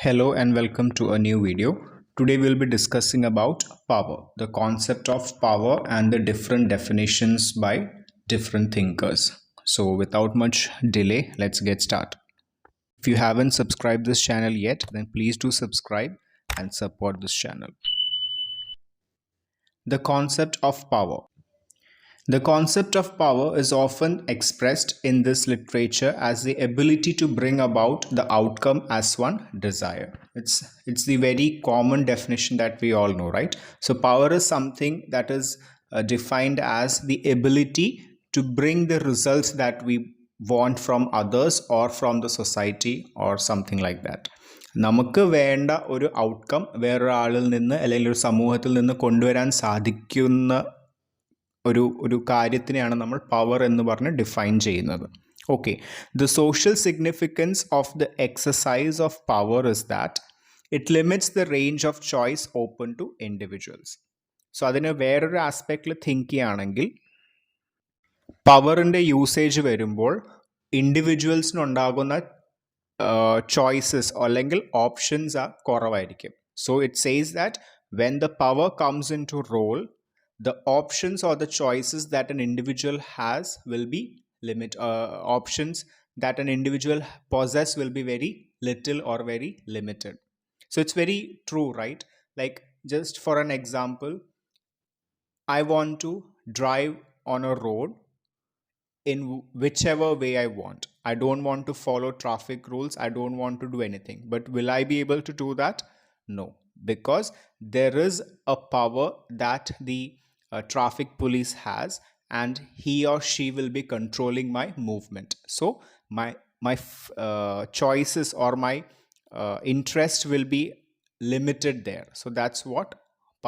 Hello and welcome to a new video. Today we'll be discussing about power, the concept of power and the different definitions by different thinkers. So without much delay, let's get started. If you haven't subscribed this channel yet, then please do subscribe and support this channel. The concept of power. The concept of power is often expressed in this literature as the ability to bring about the outcome as one desire. It's the very common definition that we all know, right? So power is something that is defined as the ability to bring the results that we want from others or from the society or something like that. നമുക്ക് വേണ്ട ഒരു outcome വേറൊരാളിൽ നിന്ന് അല്ലെങ്കിൽ ഒരു സമൂഹത്തിൽ നിന്ന് കൊണ്ടുവരാൻ സാധിക്കുന്ന ഒരു കാര്യത്തിനെയാണ് നമ്മൾ പവർ എന്ന് പറഞ്ഞ് ഡിഫൈൻ ചെയ്യുന്നത്. Okay, the social significance of the exercise of power is that it limits the range of choice open to individuals. So അതിന് വേറൊരു ആസ്പെക്റ്റിൽ തിങ്ക് ചെയ്യുകയാണെങ്കിൽ പവറിൻ്റെ യൂസേജ് വരുമ്പോൾ ഇൻഡിവിജ്വൽസിനുണ്ടാകുന്ന ചോയ്സസ് അല്ലെങ്കിൽ ഓപ്ഷൻസ് കുറവായിരിക്കും. So it says that when the power comes into role, the options or the choices that an individual has will be options that an individual possess will be very little or very limited. So it's very true, right? Like, just for an example, I want to drive on a road in whichever way I want. I don't want to follow traffic rules. I don't want to do anything. But will I be able to do that? No, because there is a power that the traffic police has, and he or she will be controlling my movement. So my choices or my interest will be limited there. So that's what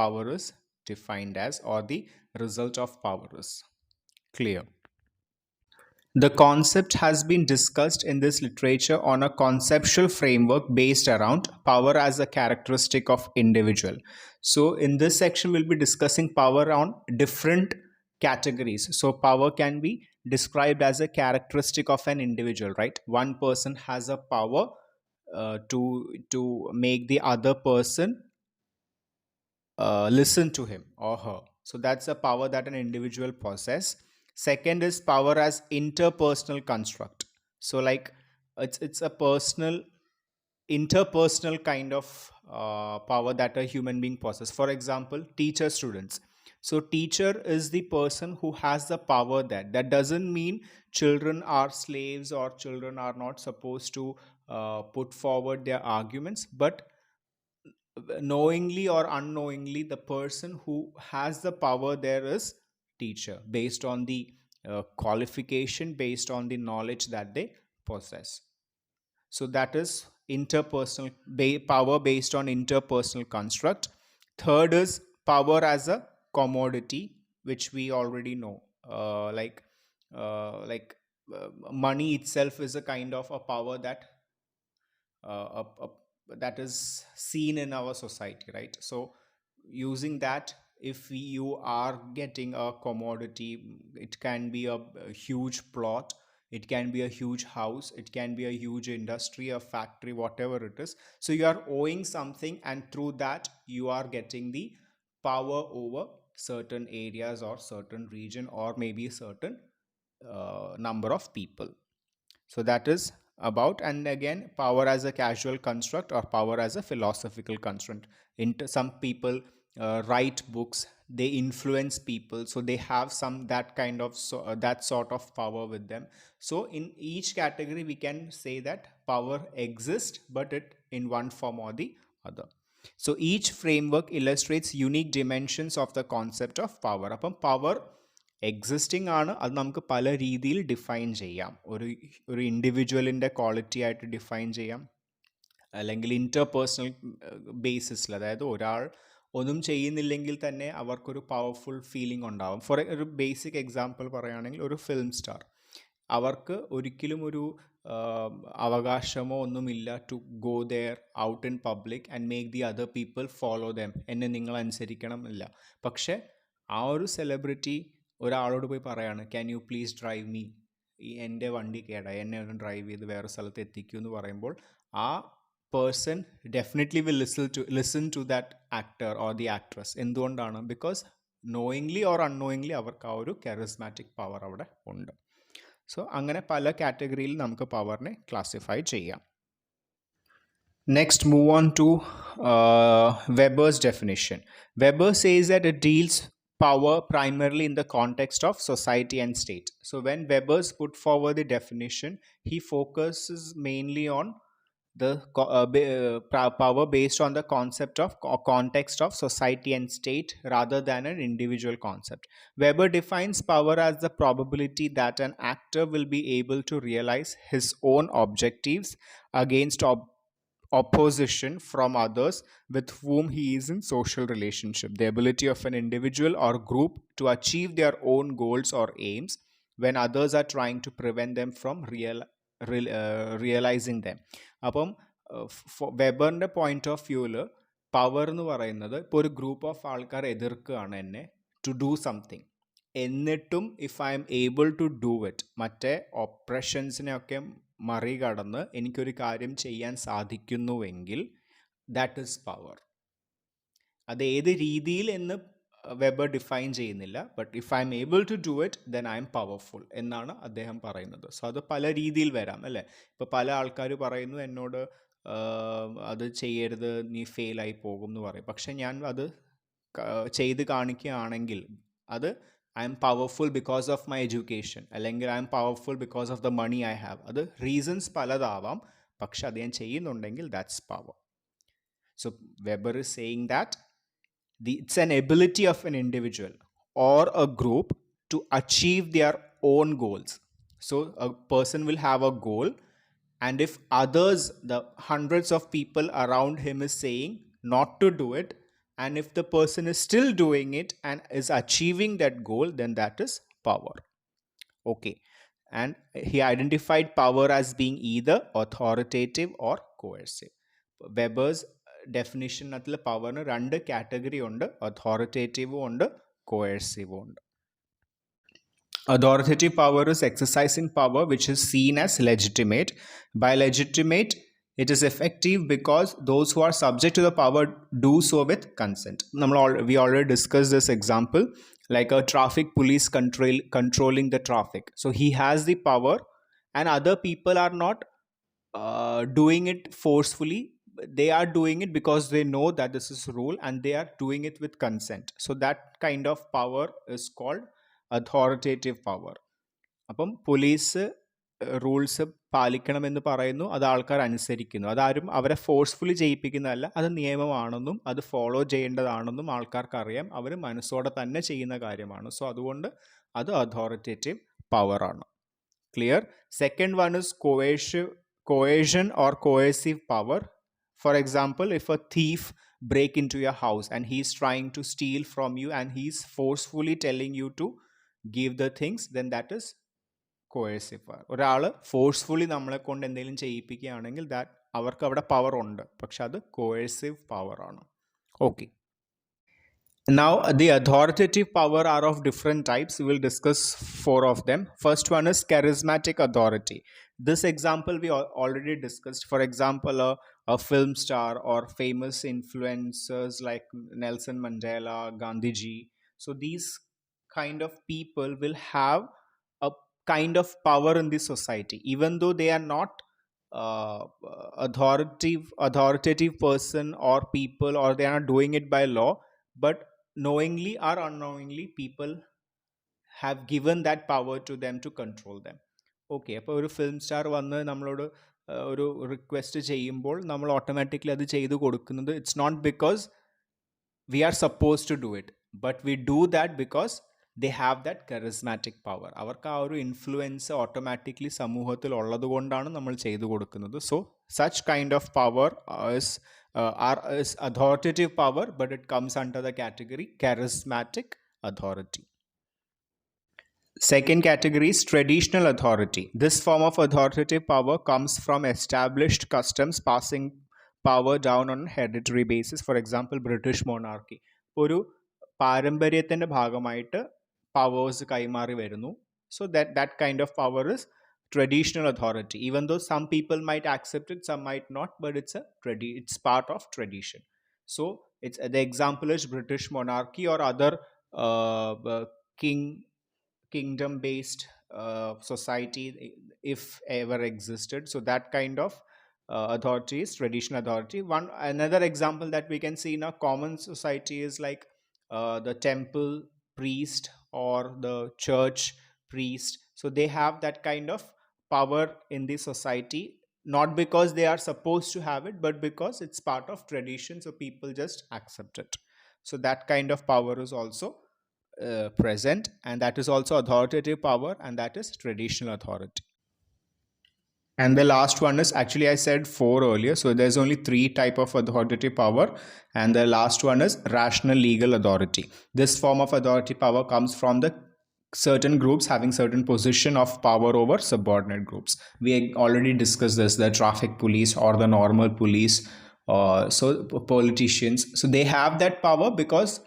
power is defined as, or the result of power is. Clear? The concept has been discussed in this literature on a conceptual framework based around power as a characteristic of individual. So in this section, we'll be discussing power on different categories. So power can be described as a characteristic of an individual, right? One person has a power to make the other person listen to him or her. So that's a power that an individual possesses. Second is power as interpersonal construct. So like it's a interpersonal kind of power that a human being possesses. For example, teacher students. So teacher is the person who has the power. That doesn't mean children are slaves or children are not supposed to put forward their arguments, but knowingly or unknowingly, the person who has the power there is teacher, based on the qualification, based on the knowledge that they possess. So that is interpersonal power based on interpersonal construct. Third is power as a commodity, which we already know. Money itself is a kind of a power that that is seen in our society, right? So using that, if you are getting a commodity, it can be a huge plot, it can be a huge house, it can be a huge industry, a factory, whatever it is. So you are owing something, and through that you are getting the power over certain areas or certain region or maybe a certain number of people. So that is about. And again, power as a casual construct or power as a philosophical construct. Some people write books, they influence people, so they have some that kind of that sort of power with them. So in each category we can say that power exists, but it in one form or the other. So each framework illustrates unique dimensions of the concept of power. Upon power existing ആണ്, അത് നമുക്ക് പല രീതിയിൽ define ചെയ്യാം. ഒരു ഇൻഡിവിജ്വലിൻ്റെ quality ആയിട്ട് define ചെയ്യാം, അല്ലെങ്കിൽ ഇൻ്റർപേഴ്സണൽ ബേസിസിൽ, അതായത് ഒരാൾ ഒന്നും ചെയ്യുന്നില്ലെങ്കിൽ തന്നെ അവർക്കൊരു പവർഫുൾ ഫീലിംഗ് ഉണ്ടാവും. ഫോർ ഒരു ബേസിക് എക്സാമ്പിൾ പറയുകയാണെങ്കിൽ, ഒരു ഫിലിം സ്റ്റാർ, അവർക്ക് ഒരിക്കലും ഒരു അവകാശമോ ഒന്നുമില്ല to go there out in public and make the other people follow them, എന്നെ നിങ്ങൾ അനുസരിക്കണം ഇല്ല. പക്ഷെ ആ ഒരു സെലിബ്രിറ്റി ഒരാളോട് പോയി പറയാണ്, can you please drive me, എൻ്റെ വണ്ടി കേടായി, എന്നെ ഒന്ന് ഡ്രൈവ് ചെയ്ത് വേറെ സ്ഥലത്ത് എത്തിക്കൂ എന്ന് പറയുമ്പോൾ ആ person definitely will listen to that actor or the actress. എന്തുകൊണ്ടാണ്? ബിക്കോസ് നോയിങ്ലി ഓർ അൺനോയിങ്ലി അവർക്ക് ആ ഒരു കെറിസ്മാറ്റിക് പവർ അവിടെ ഉണ്ട്. സോ അങ്ങനെ പല കാറ്റഗറിയിൽ നമുക്ക് പവറിനെ ക്ലാസിഫൈ ചെയ്യാം. Next, move on to Weber's definition. Weber says that it deals power primarily in the context of society and state. So, when Weber's put forward the definition, he focuses mainly on the power based on the concept of context of society and state rather than an individual concept. Weber defines power as the probability that an actor will be able to realize his own objectives against opposition from others with whom he is in social relationship. The ability of an individual or group to achieve their own goals or aims when others are trying to prevent them from realizing them. അപ്പം വെബറിൻ്റെ point of വ്യൂവിൽ power എന്ന് പറയുന്നത് ഇപ്പോൾ ഒരു group of ആൾക്കാർ എതിർക്കുകയാണ് എന്നെ ടു ഡൂ സംതിങ്, എന്നിട്ടും if I'm able to do it, മറ്റേ ഓപ്രഷൻസിനെയൊക്കെ മറികടന്ന് എനിക്കൊരു കാര്യം ചെയ്യാൻ സാധിക്കുന്നുവെങ്കിൽ ദാറ്റ് ഈസ് പവർ. അത് ഏത് രീതിയിൽ എന്ന് വെബർ ഡിഫൈൻ ചെയ്യുന്നില്ല, but if I'm able to do it then I'm powerful എന്നാണ് അദ്ദേഹം പറയുന്നത്. സോ അത് പല രീതിയിൽ വരാം അല്ലേ. ഇപ്പോൾ പല ആൾക്കാർ പറയുന്നു എന്നോട് അത് ചെയ്യരുത്, നീ ഫെയിലായി പോകും എന്ന് പറയും. പക്ഷെ ഞാൻ അത് ചെയ്ത് കാണിക്കുകയാണെങ്കിൽ അത് I'm powerful because of my education, അല്ലെങ്കിൽ I'm powerful because of the money I have. അത് റീസൺസ് പലതാവാം, പക്ഷെ അത് ഞാൻ ചെയ്യുന്നുണ്ടെങ്കിൽ that's power. So Weber is saying that it's an ability of an individual or a group to achieve their own goals. So a person will have a goal, and if others, the hundreds of people around him is saying not to do it, and if the person is still doing it and is achieving that goal, then that is power. Okay. And he identified power as being either authoritative or coercive. Weber's ഡെഫിനിഷനകത്തിൽ പവറിന് രണ്ട് category ഉണ്ട്, അതോറിറ്റേറ്റീവും ഉണ്ട്, കോയേഴ്സീവും ഉണ്ട്. Authoritative power is exercising power which is seen as legitimate. By legitimate, it is effective because those who are subject to the power do so with consent. We already discussed this example, like a traffic police controlling the traffic. So he has the power and other people are not doing it forcefully. They are doing it because they know that this is rule and they are doing it with consent. So that kind of power is called authoritative power. അപ്പം police rules പാലിക്കണമെന്ന് പറയുന്നു, അത് ആൾക്കാർ അനുസരിക്കുന്നു. അതാരും അവരെ forcefully ചെയ്യിപ്പിക്കുന്നതല്ല, അത് നിയമമാണെന്നും അത് ഫോളോ ചെയ്യേണ്ടതാണെന്നും ആൾക്കാർക്ക് അറിയാം, അവർ മനസ്സോടെ തന്നെ ചെയ്യുന്ന കാര്യമാണ്. സോ അതുകൊണ്ട് അത് അതോറിറ്റേറ്റീവ് പവറാണ്. Clear? Second one is coercion or coercive power. For example, if a thief break into your house and he's trying to steal from you and he's forcefully telling you to give the things, then that is coercive power. ഒരാൾ forcefully നമ്മളെ കൊണ്ട് എന്തെങ്കിലും ചെയ്യിപ്പിക്കുകയാണെങ്കിൽ അവർക്ക് അവിടെ power ഉണ്ട്, പക്ഷെ അത് coercive power ആണ്. Okay. Now, the authoritative power are of different types. We will discuss 4 of them. First one is charismatic authority. This example we already discussed. For example, a film star or famous influencers like Nelson Mandela, Gandhiji. So these kind of people will have a kind of power in the society, even though they are not authoritative person or people, or they are not doing it by law, but knowingly or unknowingly people have given that power to them to control them. Okay. അപ്പോൾ ഒരു film star വന്ന് നമ്മളോട് ഒരു request ചെയ്യുമ്പോൾ നമ്മൾ automatically അത് ചെയ്തു കൊടുക്കുന്നത് it's not because we are suppose to do it, but we do that because they have that charismatic power. അവർക്ക് ആ ഒരു ഇൻഫ്ലുവൻസ് ഓട്ടോമാറ്റിക്കലി സമൂഹത്തിൽ ഉള്ളത് കൊണ്ടാണ് നമ്മൾ ചെയ്തു കൊടുക്കുന്നത്. So such kind of power is authoritative power, but it comes under the category charismatic authority. Second category is traditional authority. This form of authoritative power comes from established customs passing power down on a hereditary basis. For example, British monarchy. ഒരു പാരമ്പര്യത്തിൻ്റെ ഭാഗമായിട്ട് powers കൈമാറി വരുന്നു. So that kind of power is traditional authority, even though some people might accept it, some might not, but it's part of tradition. So it's the example is British monarchy or other king kingdom based society, if ever existed. So that kind of authority is traditional authority. One another example that we can see in a common society is like the temple priest or the church priest. So they have that kind of power in the society, not because they are supposed to have it, but because it's part of tradition, so people just accept it. So that kind of power is also present, and that is also authoritative power, and that is traditional authority. And the last one is, actually I said four earlier, so there's only three type of authoritative power, and the last one is rational legal authority. This form of authority power comes from the certain groups having certain position of power over subordinate groups. We already discussed this, the traffic police or the normal police, so politicians. So they have that power because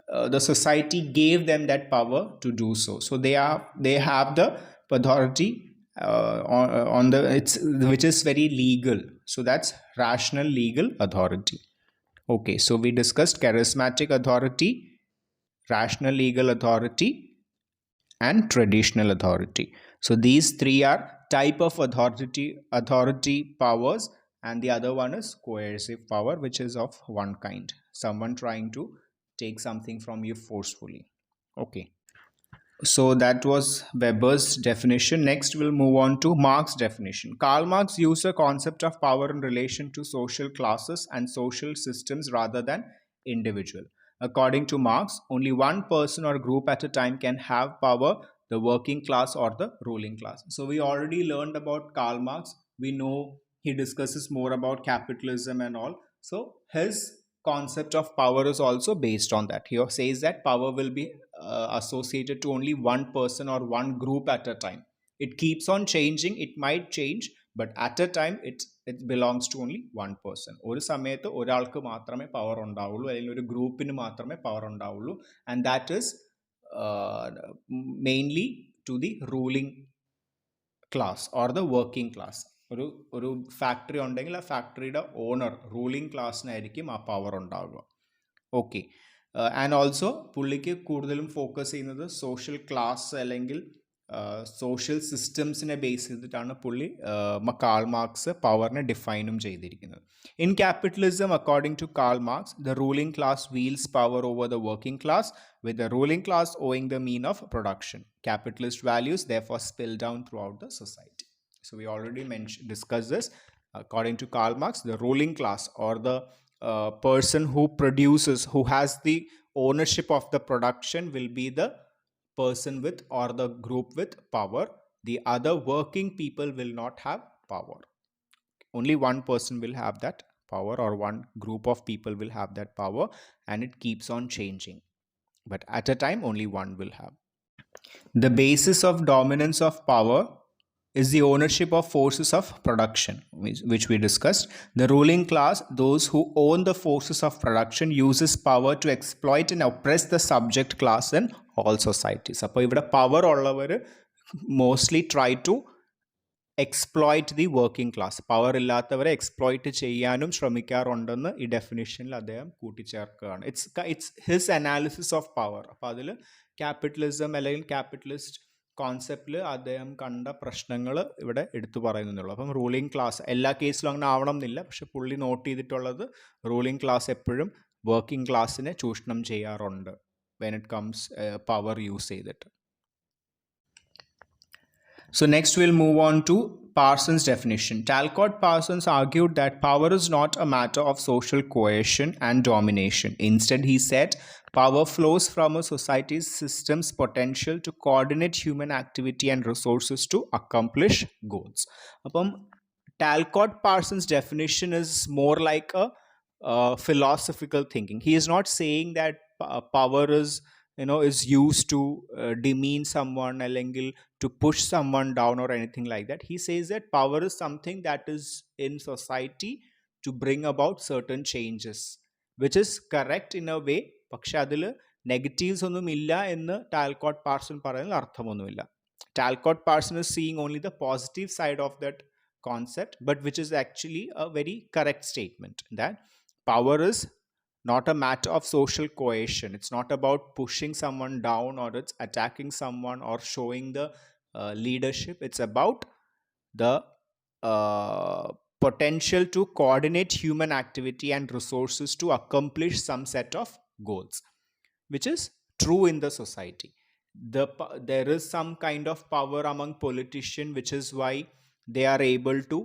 the society gave them that power to do so. So they have the authority on the it's which is very legal. So that's rational legal authority. Okay, so we discussed charismatic authority, rational legal authority, and traditional authority. So these three are type of authority powers, and the other one is coercive power, which is of one kind, someone trying to take something from you forcefully. Okay, so that was Weber's definition. Next, we'll move on to Marx's definition. Karl Marx used a concept of power in relation to social classes and social systems rather than individual. According to Marx, only one person or group at a time can have power, the working class or the ruling class. So we already learned about Karl Marx. We know he discusses more about capitalism and all. So his concept of power is also based on that. He says that power will be associated to only one person or one group at a time. It keeps on changing, it might change, but at a time it belongs to only one person. ഒരു സമയത്ത് ഒരാൾക്ക് മാത്രമേ power ഉണ്ടാവുള്ളൂ, അല്ലെങ്കിൽ ഒരു ഗ്രൂപ്പിന് മാത്രമേ power ഉണ്ടാവുള്ളൂ, and that is mainly to the ruling class or the working class. ഒരു ഫാക്ടറി ഉണ്ടെങ്കിൽ ആ ഫാക്ടറിയുടെ ഓണർ, റൂളിംഗ് ക്ലാസ്സിനായിരിക്കും ആ പവർ ഉണ്ടാവുക. ഓക്കെ, ആൻഡ് ഓൾസോ പുള്ളിക്ക് കൂടുതലും ഫോക്കസ് ചെയ്യുന്നത് സോഷ്യൽ ക്ലാസ് അല്ലെങ്കിൽ സോഷ്യൽ സിസ്റ്റംസിനെ ബേസ് ചെയ്തിട്ടാണ് പുള്ളി കാൾ മാർക്സ് പവറിനെ ഡിഫൈനും ചെയ്തിരിക്കുന്നത്. In capitalism, according to Karl Marx, the ruling class wields power over the working class, with the ruling class owing the mean of production. Capitalist values therefore spill down throughout the society. So we already discussed this. According to Karl Marx, the ruling class or the person who produces, who has the ownership of the production, will be the person with or the group with power. The other working people will not have power. Only one person will have that power, or one group of people will have that power, and it keeps on changing. But at a time, only one will have. The basis of dominance of power is the ownership of forces of production, which we discussed. The ruling class, those who own the forces of production, uses power to exploit and oppress the subject class in all societies. അപ്പോൾ ഇവിടെ power ഉള്ളവർ mostly try to exploit the working class. Power ഇല്ലാത്തവരെ exploit ചെയ്യാനും ശ്രമിക്കാറുണ്ടെന്ന് ഈ ഡെഫിനിഷനിൽ അദ്ദേഹം കൂട്ടിച്ചേർക്കുകയാണ്. It's his analysis of power. അപ്പോൾ അതിൽ ക്യാപിറ്റലിസം അല്ലെങ്കിൽ ക്യാപിറ്റലിസ്റ്റ് കോൺസെപ്റ്റിൽ അദ്ദേഹം കണ്ട പ്രശ്നങ്ങൾ ഇവിടെ എടുത്തു പറയുന്നുള്ളൂ. അപ്പം റൂളിംഗ് ക്ലാസ് എല്ലാ കേസിലും അങ്ങനെ ആവണം എന്നില്ല, പക്ഷെ പുള്ളി നോട്ട് ചെയ്തിട്ടുള്ളത് റൂളിംഗ് ക്ലാസ് എപ്പോഴും വർക്കിംഗ് ക്ലാസ്സിനെ ചൂഷണം ചെയ്യാറുണ്ട് when it comes power use ചെയ്തിട്ട്. So next we'll move on to Parsons definition. Talcott Parsons argued that power is not a matter of social coercion and domination. Instead, he said, power flows from a society's system's potential to coordinate human activity and resources to accomplish goals. Apam Talcott Parsons definition is more like a philosophical thinking. He is not saying that power is used to demean someone, അല്ലെങ്കിൽ to push someone down or anything like that. He says that power is something that is in society to bring about certain changes, which is correct in a way. പക്ഷെ അതിൽ negatives ഒന്നും ഇല്ല എന്ന് Talcott Parson പറയുന്നതിൽ അർത്ഥമൊന്നുമില്ല. Talcott Parsons is seeing only the positive side of that concept, but which is actually a very correct statement, that power is not a matter of social cohesion. It's not about pushing someone down or it's attacking someone or showing the leadership. It's about the potential to coordinate human activity and resources to accomplish some set of goals, which is true in the society. There is some kind of power among politicians, which is why they are able to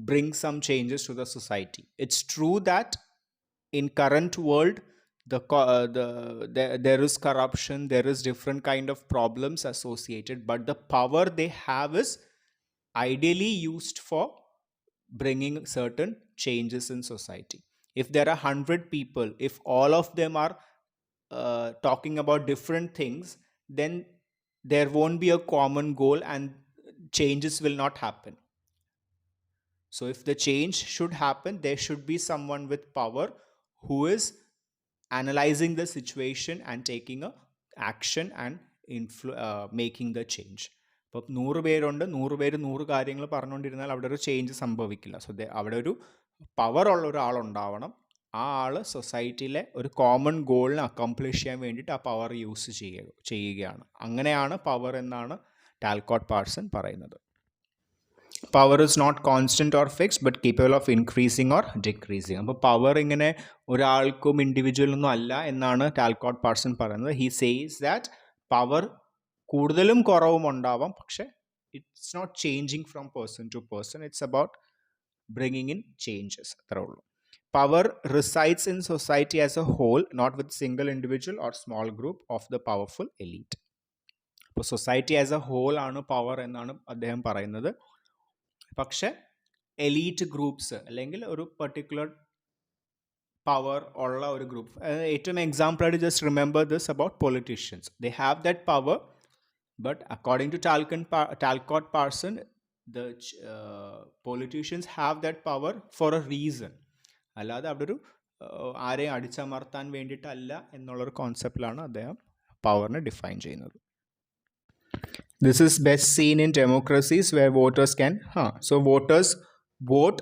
bring some changes to the society. It's true that in current world there is corruption, there is different kind of problems associated, but the power they have is ideally used for bringing certain changes in society. If there are 100 people, if all of them are talking about different things, then there won't be a common goal and changes will not happen. So if the change should happen, there should be someone with power who is analyzing the situation and taking a action and making the change. ഇപ്പോൾ 100 പേരുണ്ട്, 100 പേര് 100 കാര്യങ്ങൾ പറഞ്ഞുകൊണ്ടിരുന്നാൽ അവിടെ ഒരു change സംഭവിക്കില്ല. So അവിടെ ഒരു power ഉള്ള ഒരാളുണ്ടാവണം. ആ ആള് സൊസൈറ്റിയിലെ ഒരു കോമൺ ഗോളിനെ അക്കംപ്ലിഷ് ചെയ്യാൻ വേണ്ടിയിട്ട് ആ പവർ യൂസ് ചെയ്യുകയാണ്. അങ്ങനെയാണ് പവർ എന്നാണ് ടാൽക്കോട്ട് പാർസൺ പറയുന്നത്. Power is not constant or fixed but capable of increasing or decreasing. അപ്പോൾ പവർ ഇങ്ങനെ ഒരാൾക്കും ഇൻഡിവിജ്വലൊന്നും അല്ല എന്നാണ് ടാൽക്കോട്ട് പാർസൺ പറയുന്നത്. ഹി സേസ് ദാറ്റ് പവർ കൂടുതലും കുറവും ഉണ്ടാവാം, പക്ഷെ it's not changing from person to person. It's about bringing in changes, അത്രേ ഉള്ളൂ. Power resides in society as a whole, not with single individual or small group of the powerful elite. അപ്പോൾ society as A whole ആണ് power എന്നാണ് അദ്ദേഹം പറയുന്നത്. പക്ഷെ elite groups അല്ലെങ്കിൽ ഒരു പർട്ടിക്കുലർ പവർ ഉള്ള ഒരു ഗ്രൂപ്പ്, ഏറ്റവും എക്സാമ്പിളായിട്ട് just remember this about politicians. They have that power, but according to Talcott Parson the politicians have that power for a reason. അല്ലാതെ അവിടെ ഒരു ആരെയും അടിച്ചമർത്താൻ വേണ്ടിയിട്ടല്ല എന്നുള്ളൊരു കോൺസെപ്റ്റിലാണ് അദ്ദേഹം പവറിനെ ഡിഫൈൻ ചെയ്യുന്നത്. This is best seen in democracies where voters can so voters vote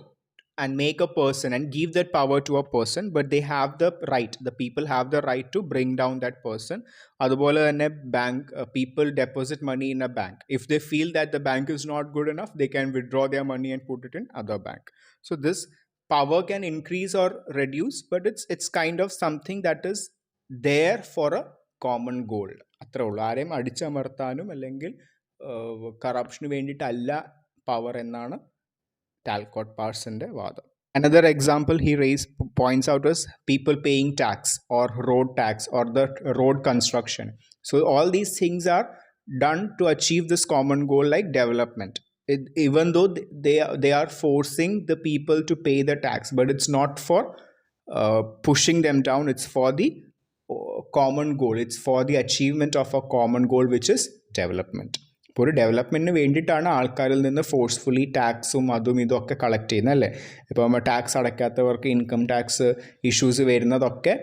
and make a person and give that power to a person, but they have the right, the people have the right to bring down that person. അതുപോലെ തന്നെ bank people deposit money in a bank. If they feel that the bank is not good enough, they can withdraw their money and put it in other bank. So this power can increase or reduce, but it's kind of something that is there for a common goal. അത്രേ ഉള്ളൂ. ആരെയും അടിച്ചമർത്താനും അല്ലെങ്കിൽ കറപ്ഷന് വേണ്ടിയിട്ടല്ല power എന്നാണ് Talcott പാർസന്റെ വാദം. Another example he points out is people paying tax or road tax or the road construction. So all these things are done to achieve this common goal like development. Even though they are forcing the people to pay the tax, but it's not for pushing them down, it's for the common goal, it's for the achievement of a common goal, which is development. ഇപ്പോൾ ഒരു ഡെവലപ്മെൻറ്റിന് വേണ്ടിയിട്ടാണ് ആൾക്കാരിൽ നിന്ന് forcefully ടാക്സും അതും ഇതും ഒക്കെ collect ചെയ്യുന്നത്, അല്ലേ? ഇപ്പം ടാക്സ് അടയ്ക്കാത്തവർക്ക് ഇൻകം ടാക്സ് ഇഷ്യൂസ് വരുന്നതൊക്കെ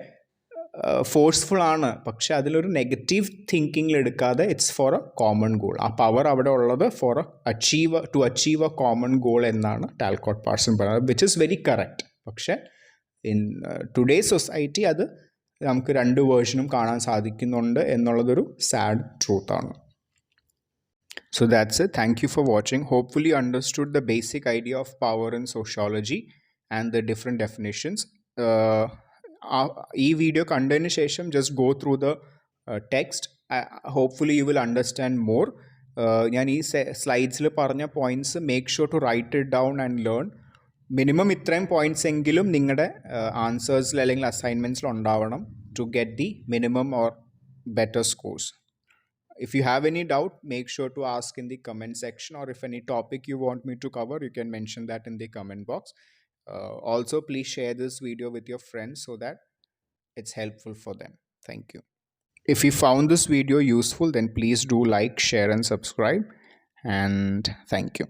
ഫോഴ്സ്ഫുൾ ആണ്, പക്ഷെ അതിലൊരു നെഗറ്റീവ് തിങ്കിങ്ങിൽ എടുക്കാതെ it's for a common goal. ആ പവർ അവിടെ ഉള്ളത് for to achieve a common goal എന്നാണ് ടാൽക്കോട്ട് പാർസൺ പറയുന്നത്, വിച്ച് ഇസ് വെരി കറക്റ്റ്. പക്ഷെ ഇൻ ടുഡേ സൊസൈറ്റി അത് നമുക്ക് രണ്ട് വേർഷനും കാണാൻ സാധിക്കുന്നുണ്ട് എന്നുള്ളതൊരു സാഡ് ട്രൂത്താണ്. So that's it. Thank you for watching. Hopefully you understood the basic idea of power in sociology and the different definitions. This video കണ്ടതിന് ശേഷം just go through the text. Hopefully you will understand more. ഞാൻ ഈ സ്ലൈഡ്സിൽ പറഞ്ഞ points make sure to write it down and learn. Minimum ഇത്രയും points എങ്കിലും നിങ്ങളുടെ ആൻസേഴ്സിൽ അല്ലെങ്കിൽ അസൈൻമെൻറ്റ്സിൽ ഉണ്ടാവണം to get the minimum or better scores. If you have any doubt, make sure to ask in the comment section, or if any topic you want me to cover, you can mention that in the comment box. Also, please share this video with your friends so that it's helpful for them. Thank you. If you found this video useful, then please do like, share and subscribe. And thank you.